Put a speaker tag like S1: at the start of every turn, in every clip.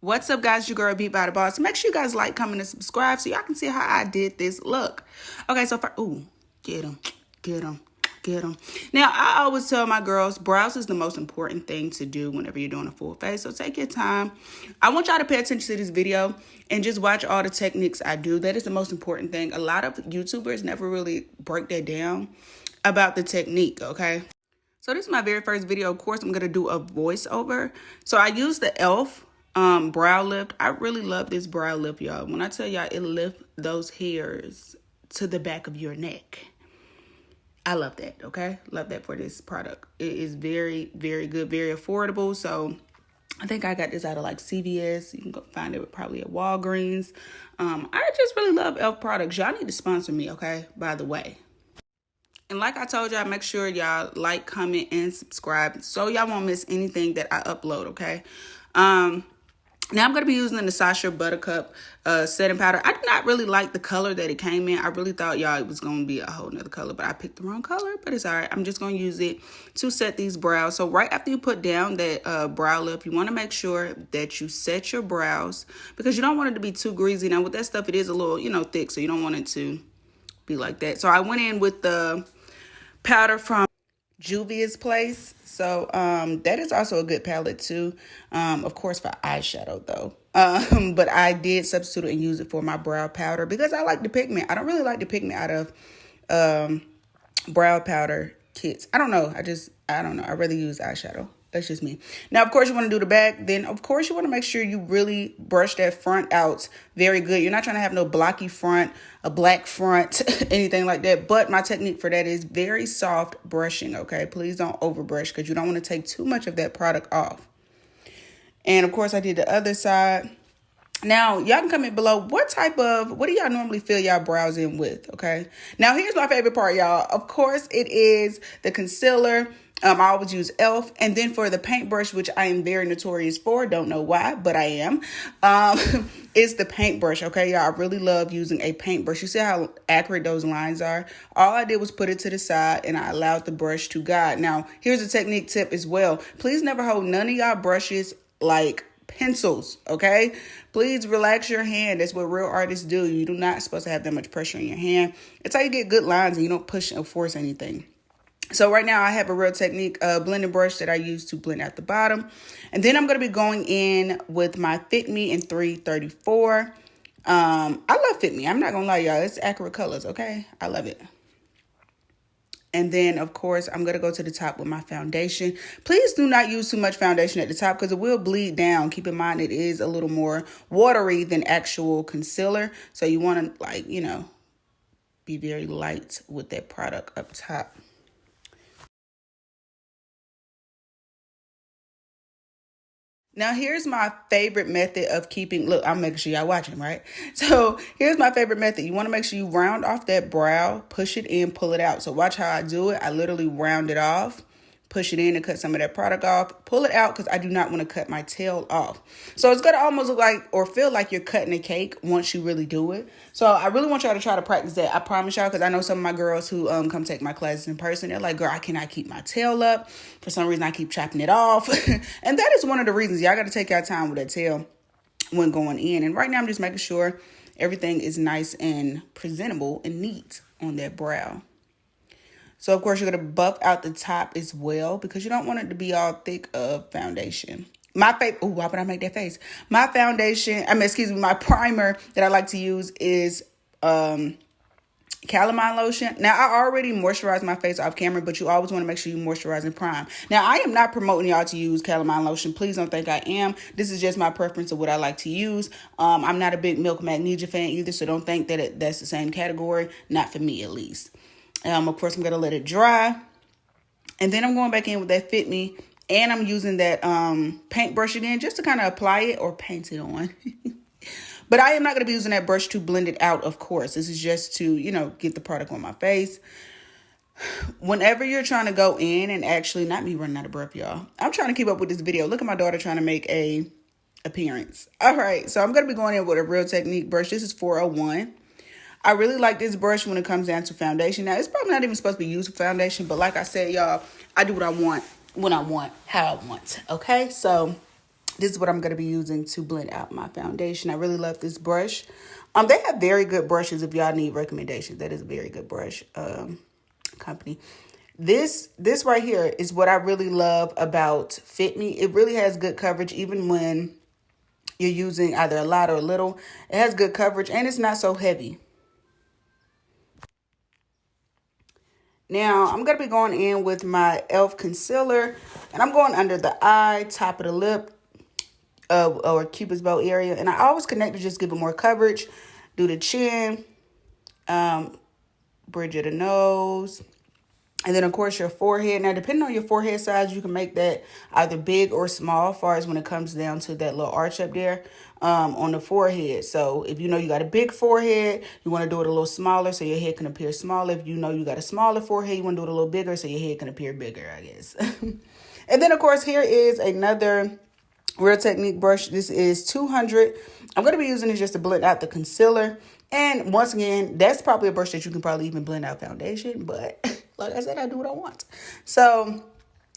S1: What's up, guys? Your girl Beat by the Boss. Make sure you guys like, comment, and subscribe so y'all can see how I did this look. Okay, so get them, get them, get them. Now, I always tell my girls, brows is the most important thing to do whenever you're doing a full face. So take your time. I want y'all to pay attention to this video and just watch all the techniques I do. That is the most important thing. A lot of YouTubers never really break that down about the technique, okay? So this is my very first video. Of course, I'm going to do a voiceover. So I use the e.l.f. Brow lift. I really love this brow lift, y'all. When I tell y'all it lifts those hairs to the back of your neck. I love that, okay? Love that for this product. It is very, very good, very affordable. So I think I got this out of like CVS. You can go find it probably at Walgreens. I just really love e.l.f. products. Y'all need to sponsor me, okay? By the way. And like I told y'all, make sure y'all like, comment, and subscribe so y'all won't miss anything that I upload, okay? Now I'm going to be using the Sasha Buttercup setting powder. I did not really like the color that it came in. I really thought, y'all, it was going to be a whole nother color, but I picked the wrong color, but it's all right. I'm just going to use it to set these brows. So right after you put down that brow lift, you want to make sure that you set your brows because you don't want it to be too greasy. Now with that stuff, it is a little, thick, so you don't want it to be like that. So I went in with the powder from Juvia's Place. So that is also a good palette too. Of course for eyeshadow though. But I did substitute it and use it for my brow powder because I like the pigment. I don't really like the pigment out of brow powder kits. I don't know. I don't know. I rather use eyeshadow. That's just me. Now, of course, you want to do the back. Then, of course, you want to make sure you really brush that front out very good. You're not trying to have no blocky front, a black front, anything like that. But my technique for that is very soft brushing, okay? Please don't overbrush because you don't want to take too much of that product off. And, of course, I did the other side. Now, y'all can comment below what do y'all normally fill y'all brows in with, okay? Now, here's my favorite part, y'all. Of course, it is the concealer. I always use e.l.f. And then for the paintbrush, which I am very notorious for, don't know why, but I am, is the paintbrush, okay, y'all? I really love using a paintbrush. You see how accurate those lines are? All I did was put it to the side, and I allowed the brush to guide. Now, here's a technique tip as well. Please never hold none of y'all brushes like pencils, okay? Please relax your hand. That's what real artists do. You do not supposed to have that much pressure in your hand. It's how you get good lines and you don't push or force anything. So right now I have a Real Technique blending brush that I use to blend at the bottom. And then I'm going to be going in with my Fit Me in 334. I love Fit Me. I'm not going to lie, y'all. It's accurate colors, okay? I love it. And then, of course, I'm going to go to the top with my foundation. Please do not use too much foundation at the top because it will bleed down. Keep in mind it is a little more watery than actual concealer. So you want to, be very light with that product up top. Now, here's my favorite method of keeping, look, I'm making sure y'all watching, right? So here's my favorite method. You want to make sure you round off that brow, push it in, pull it out. So watch how I do it. I literally round it off, push it in and cut some of that product off, pull it out because I do not want to cut my tail off. So it's going to almost look like or feel like you're cutting a cake once you really do it. So I really want y'all to try to practice that. I promise y'all, because I know some of my girls who come take my classes in person, they're like, girl, I cannot keep my tail up. For some reason, I keep chopping it off. And that is one of the reasons. Y'all got to take your time with that tail when going in. And right now, I'm just making sure everything is nice and presentable and neat on that brow. So, of course, you're going to buff out the top as well because you don't want it to be all thick of foundation. My favorite, why would I make that face? My foundation, my primer that I like to use is calamine lotion. Now, I already moisturized my face off camera, but you always want to make sure you moisturize and prime. Now, I am not promoting y'all to use calamine lotion. Please don't think I am. This is just my preference of what I like to use. I'm not a big Milk Magnesia fan either, so don't think that that's the same category. Not for me, at least. Of course, I'm going to let it dry. And then I'm going back in with that Fit Me. And I'm using that paintbrush again just to kind of apply it or paint it on. But I am not going to be using that brush to blend it out, of course. This is just to, get the product on my face. Whenever you're trying to go in and actually, not me running out of breath, y'all. I'm trying to keep up with this video. Look at my daughter trying to make a appearance. All right, so I'm going to be going in with a Real Technique brush. This is 401. I really like this brush when it comes down to foundation. Now, it's probably not even supposed to be used for foundation, but like I said, y'all, I do what I want, when I want, how I want, okay? So This is what I'm going to be using to blend out my foundation. I really love this brush. They have very good brushes if y'all need recommendations. That is a very good brush company. This right here is what I really love about Fit Me. It really has good coverage even when you're using either a lot or a little. It has good coverage and it's not so heavy. Now, I'm going to be going in with my e.l.f. concealer, and I'm going under the eye, top of the lip, or Cupid's bow area. And I always connect to just give it more coverage. Do the chin, bridge of the nose, and then, of course, your forehead. Now, depending on your forehead size, you can make that either big or small as far as when it comes down to that little arch up there on the forehead. So if you know you got a big forehead, you want to do it a little smaller so your head can appear smaller. If you know you got a smaller forehead, you want to do it a little bigger so your head can appear bigger, I guess. And then, of course, here is another Real Technique brush. This is 200. I'm going to be using it just to blend out the concealer. And once again, that's probably a brush that you can probably even blend out foundation. But like I said, I do what I want. So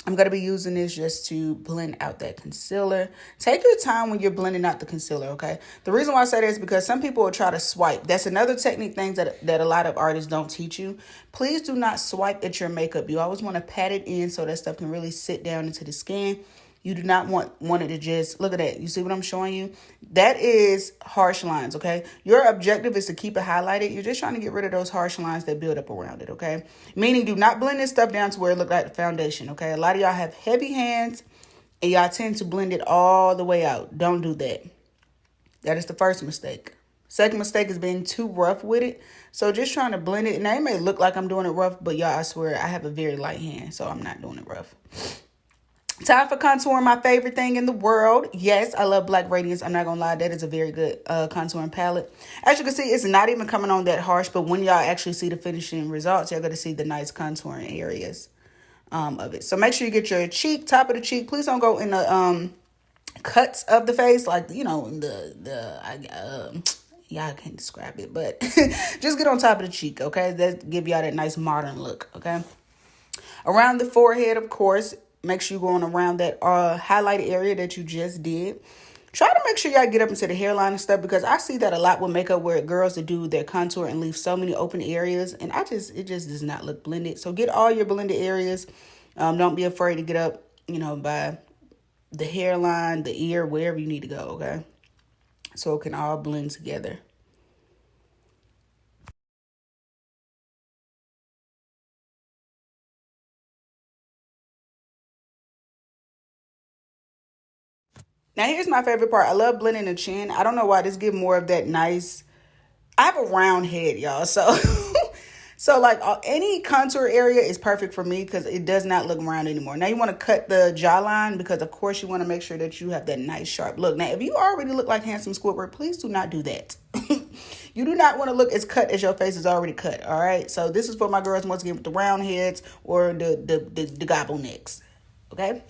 S1: I'm going to be using this just to blend out that concealer. Take your time when you're blending out the concealer, okay? The reason why I say that is because some people will try to swipe. That's another technique thing that a lot of artists don't teach you. Please do not swipe at your makeup. You always want to pat it in so that stuff can really sit down into the skin. You do not want it to just, look at that. You see what I'm showing you? That is harsh lines, okay? Your objective is to keep it highlighted. You're just trying to get rid of those harsh lines that build up around it, okay? Meaning do not blend this stuff down to where it looks like the foundation, okay? A lot of y'all have heavy hands and y'all tend to blend it all the way out. Don't do that. That is the first mistake. Second mistake is being too rough with it. So just trying to blend it. Now, it may look like I'm doing it rough, but y'all, I swear, I have a very light hand, so I'm not doing it rough. Time for contouring, my favorite thing in the world. Yes, I love Black Radiance. I'm not going to lie. That is a very good contouring palette. As you can see, it's not even coming on that harsh. But when y'all actually see the finishing results, you're going to see the nice contouring areas of it. So make sure you get your cheek, top of the cheek. Please don't go in the cuts of the face. Like, you know, y'all can't describe it. But just get on top of the cheek, okay? That give y'all that nice modern look, okay? Around the forehead, of course. Make sure you're going around that highlighted area that you just did. Try to make sure y'all get up into the hairline and stuff because I see that a lot with makeup where girls that do their contour and leave so many open areas. And it just does not look blended. So get all your blended areas. Don't be afraid to get up, you know, by the hairline, the ear, wherever you need to go, okay? So it can all blend together. Now, here's my favorite part. I love blending the chin. I don't know why. This gives more of that nice... I have a round head, y'all. So, like, any contour area is perfect for me because it does not look round anymore. Now, you want to cut the jawline because, of course, you want to make sure that you have that nice, sharp look. Now, if you already look like handsome Squidward, please do not do that. You do not want to look as cut as your face is already cut, all right? So, this is for my girls, once again, with the round heads or the gobble necks, okay?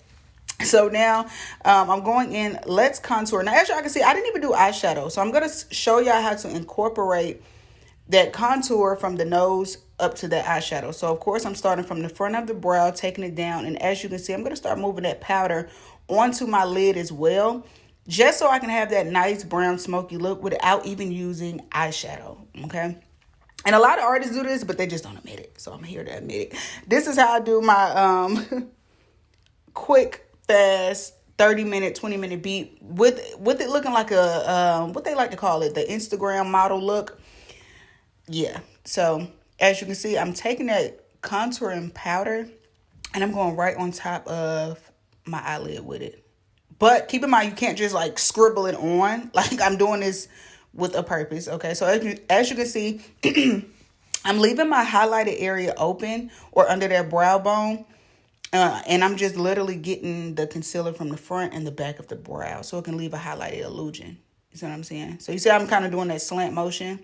S1: So now I'm going in, let's contour. Now, as y'all can see, I didn't even do eyeshadow. So I'm going to show y'all how to incorporate that contour from the nose up to that eyeshadow. So, of course, I'm starting from the front of the brow, taking it down. And as you can see, I'm going to start moving that powder onto my lid as well, just so I can have that nice brown smoky look without even using eyeshadow, okay? And a lot of artists do this, but they just don't admit it. So I'm here to admit it. This is how I do my quick, fast 30-minute, 20-minute beat with it looking like a what they like to call it, the Instagram model look. Yeah. So as you can see, I'm taking that contouring powder and I'm going right on top of my eyelid with it. But keep in mind, you can't just like scribble it on. Like, I'm doing this with a purpose. Okay. So as you can see, I'm leaving my highlighted area open or under that brow bone. And I'm just literally getting the concealer from the front and the back of the brow so it can leave a highlighted illusion. You see what I'm saying? So you see I'm kind of doing that slant motion.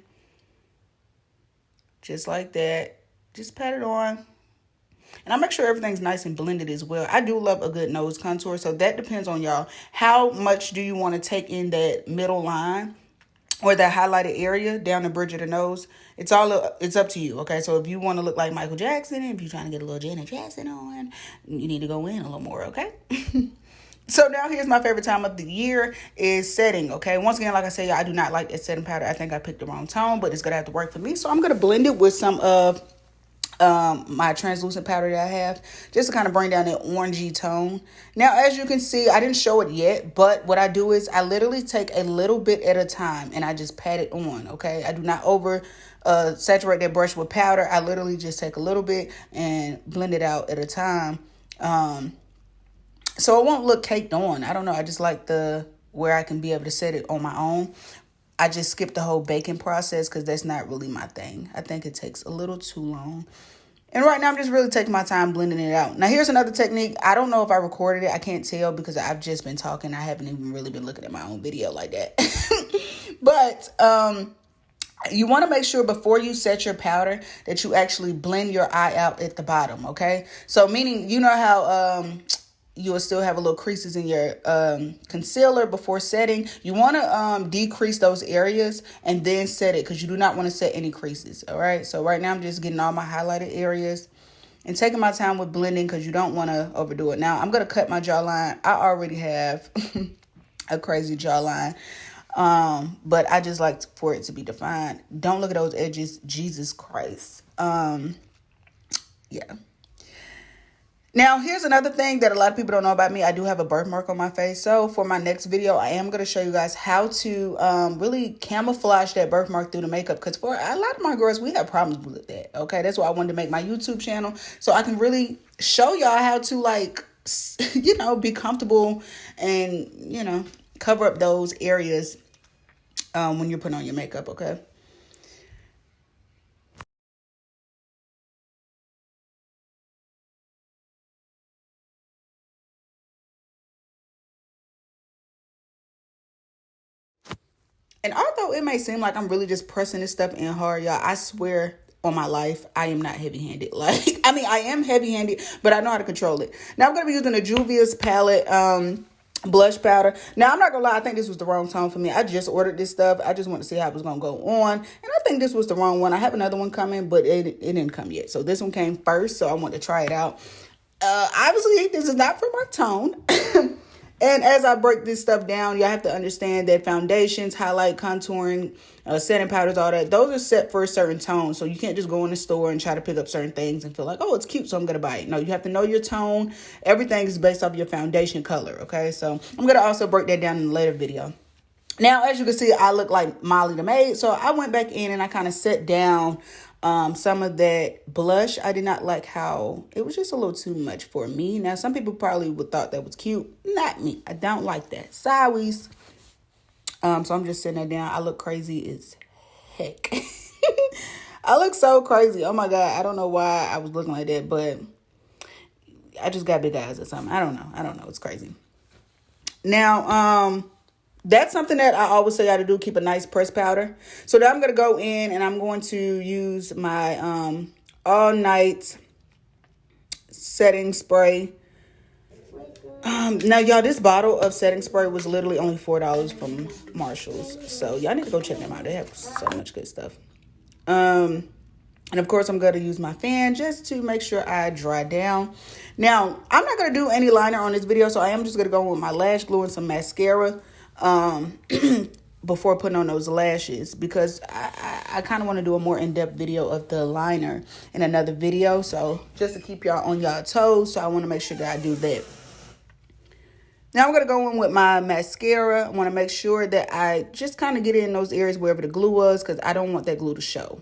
S1: Just like that. Just pat it on. And I make sure everything's nice and blended as well. I do love a good nose contour. So that depends on y'all. How much do you want to take in that middle line or that highlighted area down the bridge of the nose? It's up to you, okay? So if you want to look like Michael Jackson, if you're trying to get a little Janet Jackson on, you need to go in a little more, okay? So now here's my favorite time of the year is setting, okay? Once again, like I said, I do not like that setting powder. I think I picked the wrong tone, but it's going to have to work for me. So I'm going to blend it with some of my translucent powder that I have, just to kind of bring down that orangey tone. Now, as you can see, I didn't show it yet, but what I do is I literally take a little bit at a time and I just pat it on, okay? I do not over saturate that brush with powder. I literally just take a little bit and blend it out at a time. So it won't look caked on. I don't know. I just like where I can be able to set it on my own. I just skipped the whole baking process because that's not really my thing. I think it takes a little too long. And right now I'm just really taking my time blending it out. Now here's another technique. I don't know if I recorded it. I can't tell because I've just been talking. I haven't even really been looking at my own video like that. But you want to make sure before you set your powder that you actually blend your eye out at the bottom, okay? So meaning, you know how you will still have a little creases in your concealer before setting. You want to decrease those areas and then set it because you do not want to set any creases, all right? So right now I'm just getting all my highlighted areas and taking my time with blending because you don't want to overdo it. Now I'm going to cut my jawline. I already have a crazy jawline, but I just like for it to be defined. Don't look at those edges. Jesus Christ. Yeah. Now, here's another thing that a lot of people don't know about me. I do have a birthmark on my face. So for my next video, I am going to show you guys how to really camouflage that birthmark through the makeup. Because for a lot of my girls, we have problems with that. Okay, that's why I wanted to make my YouTube channel. So I can really show y'all how to, like, you know, be comfortable and, you know, cover up those areas when you're putting on your makeup, okay? And although it may seem like I'm really just pressing this stuff in hard, y'all, I swear on my life, I am not heavy-handed. Like, I mean, I am heavy-handed, but I know how to control it. Now, I'm going to be using the Juvia's palette blush powder. Now, I'm not going to lie, I think this was the wrong tone for me. I just ordered this stuff. I just wanted to see how it was going to go on. And I think this was the wrong one. I have another one coming, but it didn't come yet. So this one came first, so I wanted to try it out. Obviously, this is not for my tone. And as I break this stuff down, y'all have to understand that foundations, highlight, contouring, setting powders, all that, those are set for a certain tone. So you can't just go in the store and try to pick up certain things and feel like, oh, it's cute, so I'm going to buy it. No, you have to know your tone. Everything is based off your foundation color, okay? So I'm going to also break that down in a later video. Now, as you can see, I look like Molly the Maid. So I went back in and I kind of set down some of that blush. I did not like how it was just a little too much for me. Now, some people probably would thought that was cute. Not me. I don't like that. Sideways. So I'm just setting that down. I look crazy as heck. I look so crazy. Oh my God. I don't know why I was looking like that, but I just got big eyes or something. I don't know. It's crazy. Now, that's something that I always say how to do, keep a nice pressed powder. So now I'm going to go in and I'm going to use my all night setting spray. Now, y'all, this bottle of setting spray was literally only $4 from Marshall's. So y'all need to go check them out. They have so much good stuff. And of course, I'm going to use my fan just to make sure I dry down. Now, I'm not going to do any liner on this video, so I am just going to go with my lash glue and some mascara before putting on those lashes, because I kind of want to do a more in-depth video of the liner in another video. So just to keep y'all on y'all toes, so I want to make sure that I do that. Now I'm going to go in with my mascara. I want to make sure that I just kind of get in those areas wherever the glue was, because I don't want that glue to show.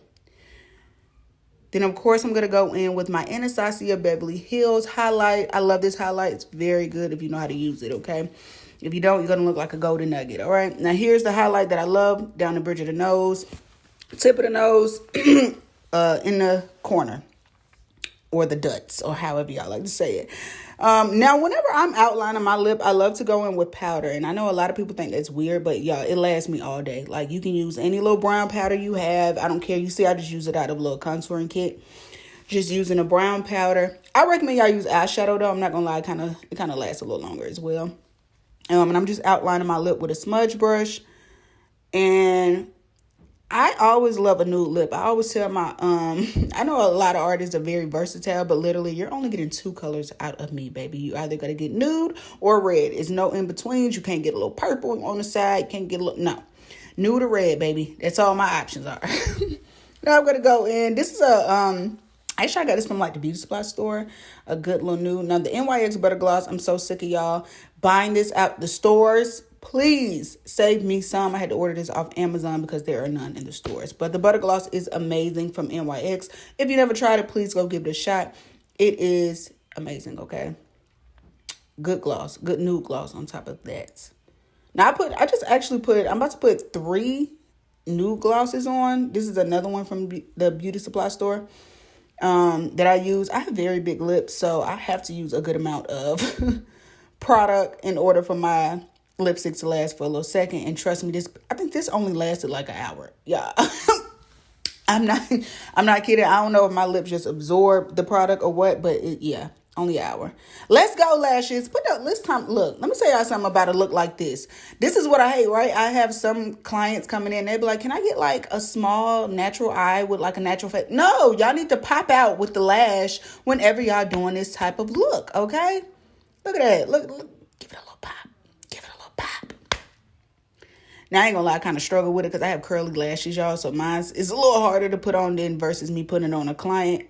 S1: Then, of course, I'm going to go in with my Anastasia Beverly Hills highlight. I love this highlight. It's very good if you know how to use it, okay? If you don't, you're going to look like a golden nugget, all right? Now, here's the highlight that I love down the bridge of the nose, tip of the nose, in the corner, or the dots, or however y'all like to say it. Now, whenever I'm outlining my lip, I love to go in with powder. And I know a lot of people think that's weird, but y'all, it lasts me all day. Like, you can use any little brown powder you have. I don't care. You see, I just use it out of a little contouring kit. Just using a brown powder. I recommend y'all use eyeshadow, though. I'm not going to lie. It kind of lasts a little longer as well. And I'm just outlining my lip with a smudge brush. And I always love a nude lip. I always tell my I know a lot of artists are very versatile, but literally you're only getting 2 colors out of me, baby. You either gotta get nude or red. It's no in betweens. You can't get a little purple on the side. You can't get a little no. Nude or red, baby. That's all my options are. Now I'm gonna go in. This is a actually I got this from like the beauty supply store. A good little nude. Now the NYX Butter Gloss, I'm so sick of y'all buying this at the stores. Please save me some. I had to order this off Amazon because there are none in the stores. But the Butter Gloss is amazing from NYX. If you never tried it, please go give it a shot. It is amazing, okay? Good gloss. Good nude gloss on top of that. Now I'm about to put 3 nude glosses on. This is another one from the beauty supply store that I use. I have very big lips, so I have to use a good amount of product in order for my lipstick to last for a little second. And trust me, I think this only lasted like an hour. Yeah. I'm not kidding. I don't know if my lips just absorb the product or what, but yeah, only an hour. Let's go, lashes. Look, let me tell y'all something about a look like this. This is what I hate, right? I have some clients coming in, they be like, can I get like a small natural eye with like a natural face? No, y'all need to pop out with the lash whenever y'all doing this type of look, okay? Look at that. Look, give it a little pop. Give it a little pop. Now, I ain't gonna lie, I kind of struggle with it because I have curly lashes, y'all. So mine is a little harder to put on than versus me putting it on a client.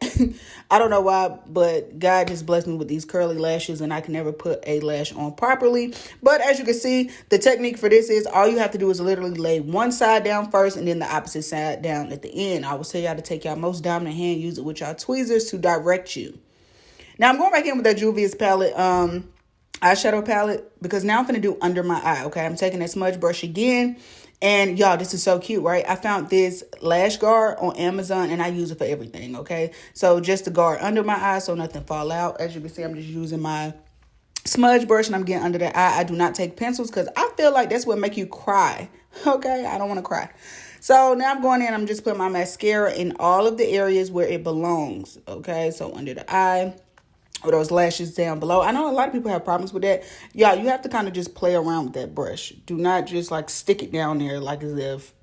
S1: I don't know why, but God just blessed me with these curly lashes and I can never put a lash on properly. But as you can see, the technique for this is all you have to do is literally lay one side down first and then the opposite side down at the end. I will tell y'all to take y'all most dominant hand, use it with y'all tweezers to direct you. Now, I'm going back in with that Juvia's palette, eyeshadow palette, because now I'm going to do under my eye, okay? I'm taking that smudge brush again, and y'all, this is so cute, right? I found this lash guard on Amazon, and I use it for everything, okay? So just to guard under my eye so nothing fall out. As you can see, I'm just using my smudge brush, and I'm getting under the eye. I do not take pencils, because I feel like that's what make you cry, okay? I don't want to cry. So now I'm going in, I'm just putting my mascara in all of the areas where it belongs, okay? So under the eye, or those lashes down below. I know a lot of people have problems with that. Yeah, you have to kind of just play around with that brush. Do not just like stick it down there like as if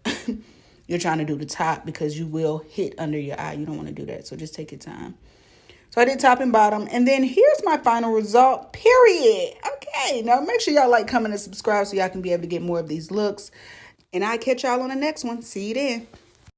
S1: you're trying to do the top, because you will hit under your eye. You don't want to do that. So just take your time. So I did top and bottom. And then here's my final result, period. Okay, now make sure y'all like, comment, and subscribe so y'all can be able to get more of these looks. And I'll catch y'all on the next one. See you then.